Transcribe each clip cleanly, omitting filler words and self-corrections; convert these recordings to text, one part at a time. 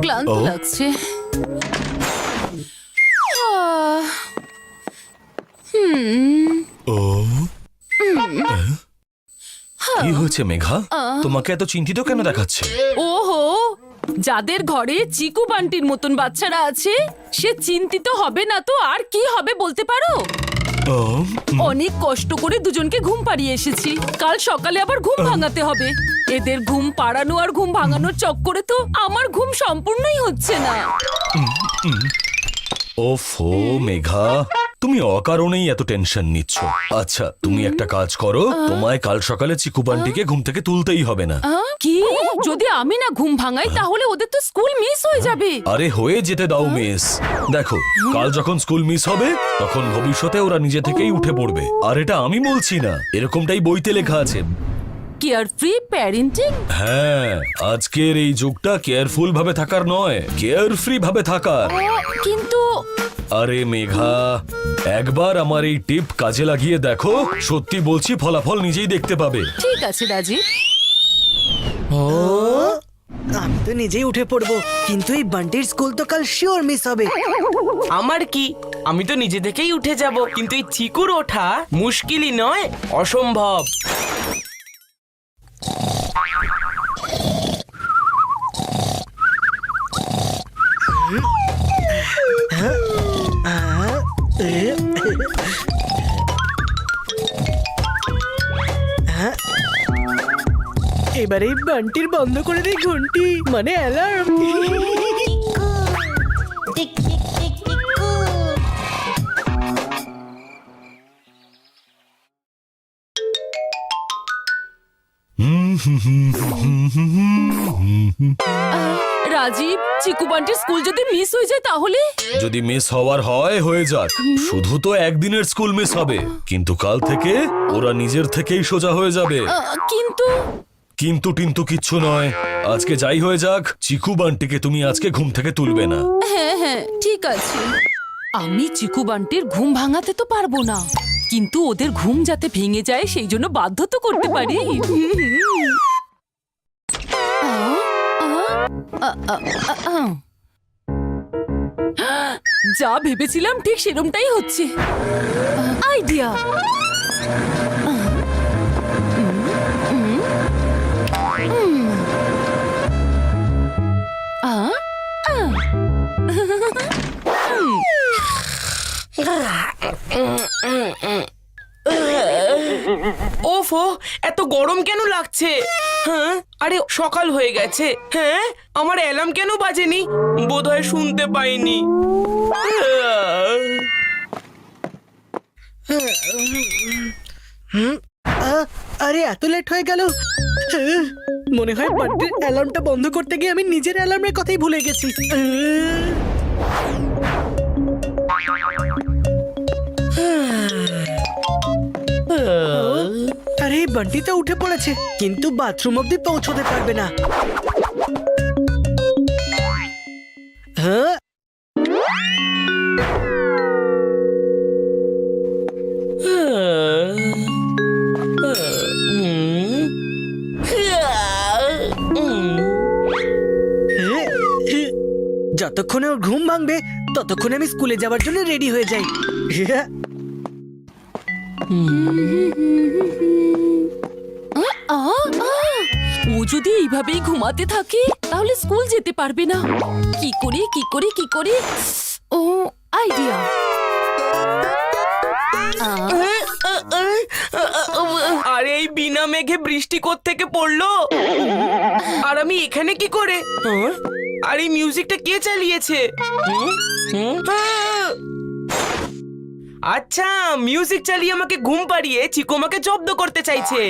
ক্লান্ত লাগছে। ও কি হয়েছে মেঘা, তোমাকে এত চিন্তিত কেন দেখাচ্ছে? ওহো, যাদের ঘরে চিকু বান্টির মতন বাচ্চারা আছে সে চিন্তিত হবে না তো আর কি হবে বলতে পারো? ও, অনেক কষ্ট করে দুজনকে ঘুম পাড়িয়ে এসেছি, কাল সকালে আবার ঘুম ভাঙাতে হবে। এদের ঘুম পাড়ানো আর ঘুম ভাঙানোর চক্করে তো আমার ঘুম সম্পূর্ণই হচ্ছে না। ওফো মেঘা, তুমি অকারণেই এত টেনশন নিচ্ছ। আচ্ছা তুমি একটা কাজ করো, তোমায় কাল সকালে চিকু বান্টিকে ঘুম থেকে তুলতেই হবে না। কি? যদি আমি না ঘুম ভাঙাই তাহলে ওদের তো স্কুল মিস হয়ে যাবে। আরে হয়ে যেতে দাও মিস। দেখো কাল যখন স্কুল মিস হবে তখন ভবিষ্যতে ওরা নিজে থেকেই উঠে পড়বে। আর এটা আমি বলছি না, এরকমটাই বইতে লেখা আছে। Carefree parenting? হ্যাঁ, আজকের এই যুগটা কেয়ারফুল ভাবে থাকার নয়, কেয়ারফ্রি ভাবে থাকার। কিন্তু আরে মেঘা, একবার আমার এই টিপ কাজে লাগিয়ে দেখো, সত্যি বলছি ফলাফল নিজেই দেখতে পাবে। ঠিক আছে রাজীব। আমি তো নিজেই উঠে পড়বো, কিন্তু এই বান্টির স্কুল তো কাল শিওর মিস হবে। আমার কি, আমি তো নিজে থেকেই উঠে যাব, কিন্তু এই চিকুর ওঠা মুশকিলই নয়, অসম্ভব। এবারে এই বান্টির বন্ধ করে দেয় ঘন্টি, মানে অ্যালার্ম। রাজীব, চিকু বান্টির স্কুল যদি মিস হয়ে যায় তাহলে? যদি মিস হওয়ার হয় হয়ে যাক, শুধু তো একদিনের স্কুল মিস হবে, কিন্তু কাল থেকে ওরা নিজের থেকেই সোজা হয়ে যাবে। কিন্তু কিন্তু টিন্তু কিচ্ছু নয়, আজকে যাই হয়ে যাক চিকু বান্টিকে তুমি আজকে ঘুম থেকে তুলবে না। হ্যাঁ হ্যাঁ ঠিক আছে। আমি চিকু বান্টির ঘুম ভাঙাতে তো পারবো না, কিন্তু ওদের ঘুম যাতে ভেঙে যায় সেই জন্য বাধ্য তো করতে পারি। যা ভেবেছিলাম ঠিক সেরকমটাই হচ্ছে। আইডিয়া! ওফো, এত গরম কেন লাগছে? হ্যাঁ, আরে সকাল হয়ে গেছে। হ্যাঁ, আমার অ্যালার্ম কেন বাজেনি? বোধহয় শুনতে পাইনি। আরে এত লেট হয়ে গেল। মনে হয় বান্টির অ্যালার্মটা বন্ধ করতে গিয়ে আমি নিজের অ্যালার্মের কথাই ভুলে গেছি। আরে বান্টি তো উঠে পড়েছে, কিন্তু বাথরুম অব্দি পৌঁছতে পারবে না। হ্যাঁ, যতক্ষণে ওর ঘুম ভাঙবে ততক্ষণে আমি স্কুলে যাওয়ার জন্য রেডি হয়ে যাই। ও যদি এইভাবেই ঘুমাতে থাকে তাহলে স্কুল যেতে পারবে না। কি করি কি করি কি করি? ও আইডিয়া! আরে এই বিনা মেঘে বৃষ্টি কোত্থেকে পড়লো? আর আমি এখানে কি করে? আর এই মিউজিকটা কে চালিয়েছে? আচ্ছা, মিউজিক চালিয়ে আমাকে ঘুম পাড়িয়ে চিকু আমাকে জব্দ করতে চাইছে।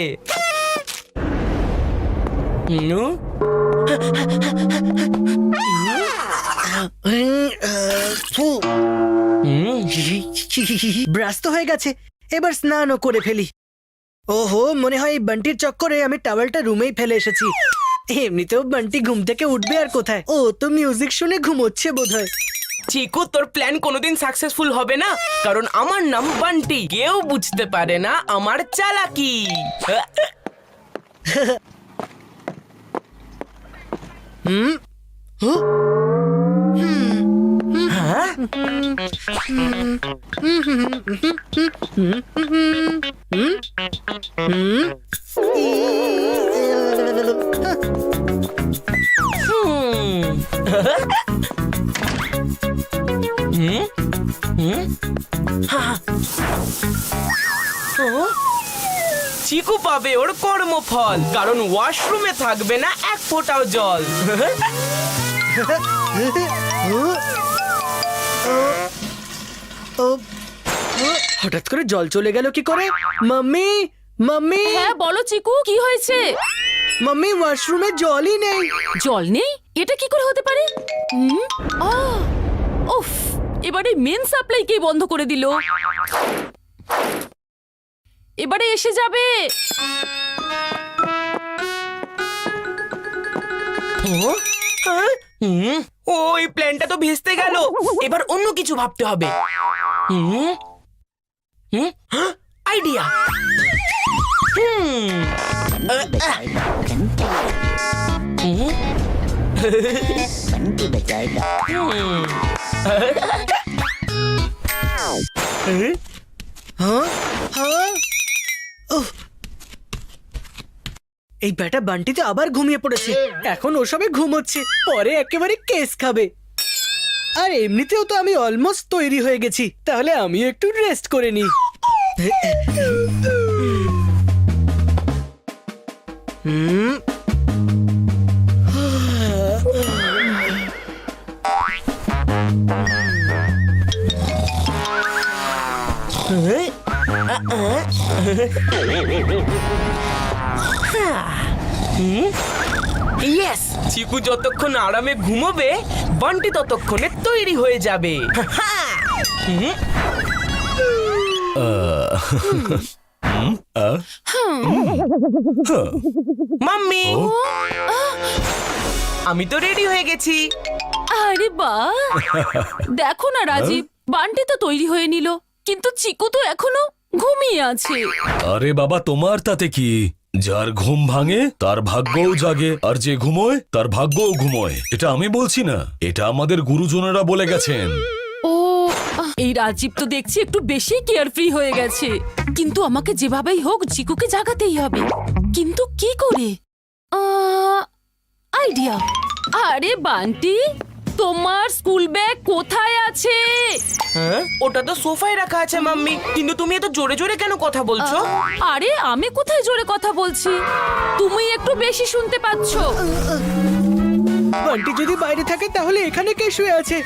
ব্রাশ তো হয়ে গেছে, এবার স্নানও করে ফেলি। ওহো, মনে হয় এই বান্টির চক্করে আমি টাওয়েলটা রুমেই ফেলে এসেছি। এমনিতেও বান্টি ঘুম থেকে উঠবে আর কোথায়, ও তো মিউজিক শুনে ঘুমোচ্ছে বোধহয়। চিকু, তোর প্ল্যান কোনোদিন সাকসেসফুল হবে না, কারণ আমার নাম বান্টি। কেউ বুঝতে পারে না আমার চালাকি। হ্যাঁ চিকু পাবে ওর কর্মফল, কারণ ওয়াশরুমে থাকবে না এক ফোঁটাও জল। হঠাৎ করে জল চলে গেল কি করে? মাম্মি, মাম্মি, হ্যাঁ বলো চিকু, কি হয়েছে? মাম্মি, ওয়াশরুমে জলই নেই। জল নেই? এটা কি করে হতে পারে? উফ, এবারে মেন সাপ্লাই কে বন্ধ করে দিল? এবারে এসে যাবে। ওই প্ল্যানটা তো ভেস্তে গেল, এবার অন্য কিছু ভাবতে হবে। আইডিয়া! घंटी बजाएगा। এই ব্যাটা বান্টি তো আবার ঘুমিয়ে পড়েছে। এখন ওসবে ঘুমোচ্ছে, পরে একেবারে কেস খাবে। আর এমনিতেও তো আমি অলমোস্ট তৈরি হয়ে গেছি, তাহলে আমি একটু রেস্ট করে নি। ইয়েস! চিকু যতক্ষণ আরামে ঘুমোবে, বান্টি ততক্ষণে তৈরি হয়ে যাবে। মাম্মি, আমি তো রেডি হয়ে গেছি। আরে বাহ, দেখো না রাজীব, বান্টি তো তৈরি হয়ে নিল, কিন্তু চিকু তো এখনো ঘুমিয়ে আছে। আরে বাবা, তোমার তাতে কি? যার ঘুম ভাঙে তার ভাগ্যও জাগে, আর যে ঘুমোয় তার ভাগ্যও ঘুমোয়। এটা আমি বলছি না, এটা আমাদের গুরুজনেরা বলে গেছেন। ও, এই রাজীব তো দেখছি একটু বেশি কেয়ারফ্রি হয়ে গেছে। কিন্তু আমাকে যেভাবেই হোক চিকুকে জাগাতেই হবে। কিন্তু কি করে? আইডিয়া! আরে বান্টি, তোমার স্কুল ব্যাগ কোথায় আছে? হ্যাঁ, ওটা তো সোফায় রাখা আছে মাম্মি। কিন্তু তুমি এত জোরে জোরে কেন কথা বলছো? আরে আমি কোথায় জোরে কথা বলছি? তুমি একটু বেশি শুনতে পাচ্ছ। বান্টি যদি বাইরে থাকে তাহলে এখানে কে শুয়ে আছে?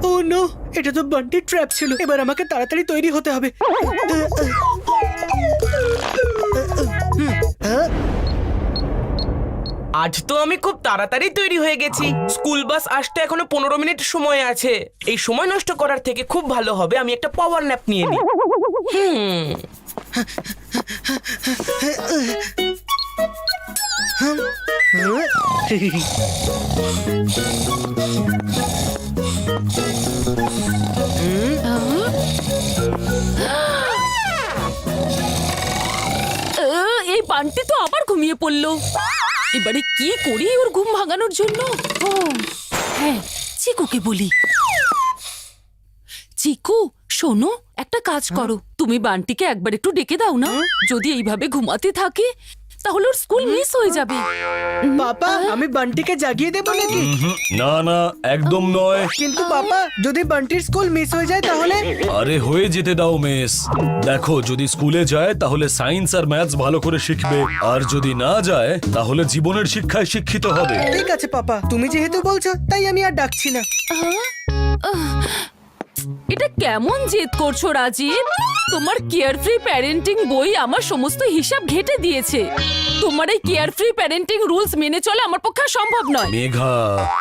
ও নো, এটা তো বান্টির ট্র্যাপ ছিল। এবার আমাকে তাড়াতাড়ি তৈরি হতে হবে। আজ তো আমি খুব তাড়াতাড়ি তৈরি হয়ে গেছি। স্কুল বাস আসতে এখনো 15 মিনিট সময় আছে। এই সময় নষ্ট করার থেকে খুব ভালো হবে আমি একটা পাওয়ার ন্যাপ নিয়ে নিই। এই বান্টি তো আবার ঘুমিয়ে পড়লো। এবারে কি করি ওর ঘুম ভাঙানোর জন্য? ও হ্যাঁ, চিকুকে বলি। চিকু, শোনো, একটা কাজ করো, তুমি বান্টিকে একবার একটু ডেকে দাও না। যদি এইভাবে ঘুমাতে থাকে তাহলে ওর স্কুল মিস হয়ে যাবে। পাপা, আমি বান্টিকে জাগিয়ে দেবো নাকি? না না, একদম নয়। কিন্তু পাপা, যদি বান্টির স্কুল মিস হয়ে যায় তাহলে? আরে হয়ে যেতে দাও মিস। দেখো, যদি স্কুলে যায় তাহলে সায়েন্স আর ম্যাথস ভালো করে শিখবে, আর যদি না যায় তাহলে জীবনের শিক্ষায় শিক্ষিত হবে। ঠিক আছে পাপা, তুমি যেহেতু বলছো তাই আমি আর ডাকছি না। এটা কেমন জেদ করছো রাজীব? তোমার কেয়ারফ্রি প্যারেন্টিং বই আমার সমস্ত হিসাব ঘেটে দিয়েছে। তোমার এই কেয়ারফ্রি প্যারেন্টিং রুলস মেনে চলা আমার পক্ষে সম্ভব নয়। মেঘা,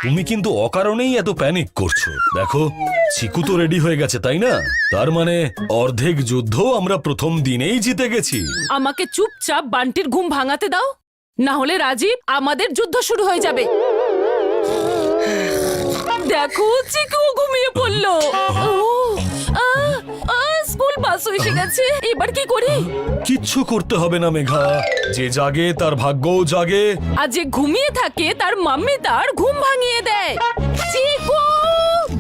তুমি কিন্তু অকারণেই এত প্যানিক করছো। দেখো, চিকু তো রেডি হয়ে গেছে, তাই না? তার মানে অর্ধেক যুদ্ধ আমরা প্রথম দিনেই জিতে গেছি। আমাকে চুপচাপ বান্টির ঘুম ভাঙাতে দাও, না হলে রাজীব আমাদের যুদ্ধ শুরু হয়ে যাবে। দেখো, চিকু ঘুমিয়ে পড়লো। স্কুল বাস বাস এসে গেছে, এবার কি করি? কিচ্ছু করতে হবে না মেঘা, যে জাগে তার ভাগ্যও জাগে। আর যে ঘুমিয়ে থাকে তার মাম্মি তার ঘুম ভাঙিয়ে দেয়। চিকু,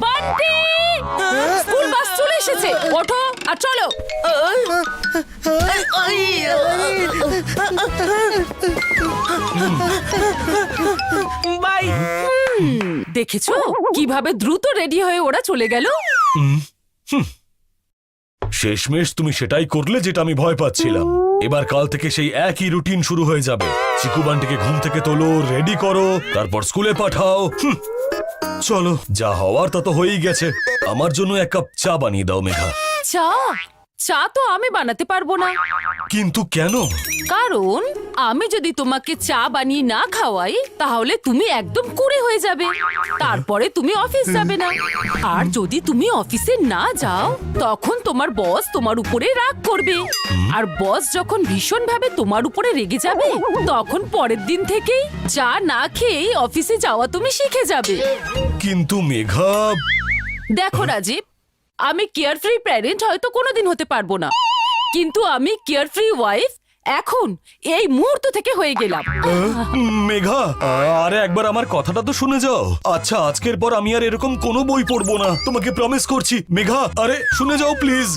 বান্টি, স্কুল বাস চলে এসেছে, ওঠো আর চলো। বাই। দেখেছো কিভাবে দ্রুত রেডি হয়ে ওরা চলে গেল? শেষমেশ তুমি সেটাই করলে যেটা আমি ভয় পাচ্ছিলাম। এবার কাল থেকে সেই একই রুটিন শুরু হয়ে যাবে। চিকু বান্টিকে ঘুম থেকে তোলো, রেডি করো, তারপর স্কুলে পাঠাও। চলো, যা হওয়ার তা তো হয়েই গেছে। আমার জন্য এক কাপ চা বানিয়ে দাও মেঘা। চা? চা তো আমি বানাতে পারবো না। কিন্তু কেন? কারণ আমি যদি তোমাকে চা বানিয়ে না খাওয়াই তাহলে তুমি একদম কুঁড়ে হয়ে যাবে, তারপরে তুমি অফিস যাবে না। আর যদি তুমি অফিসে না যাও তখন তোমার বস তোমার উপরে রাগ করবে, আর বস যখন ভীষণ ভাবে তোমার উপরে রেগে যাবে তখন পরের দিন থেকেই চা না খেয়েই অফিসে যাওয়া তুমি শিখে যাবে। কিন্তু মেঘা, দেখো রাজীব, আমি কেয়ারফ্রি প্যারেন্ট হয়তো কোনোদিন হতে পারবো না, কিন্তু আমি কেয়ারফ্রি ওয়াইফ এখন এই মুহূর্ত থেকে হয়ে গেলাম। মেঘা, আরে একবার আমার কথাটা তো শুনে যাও। আচ্ছা, আজকের পর আমি আর এরকম কোনো বই পড়বো না, তোমাকে প্রমিস করছি। মেঘা, আরে শুনে যাও প্লিজ।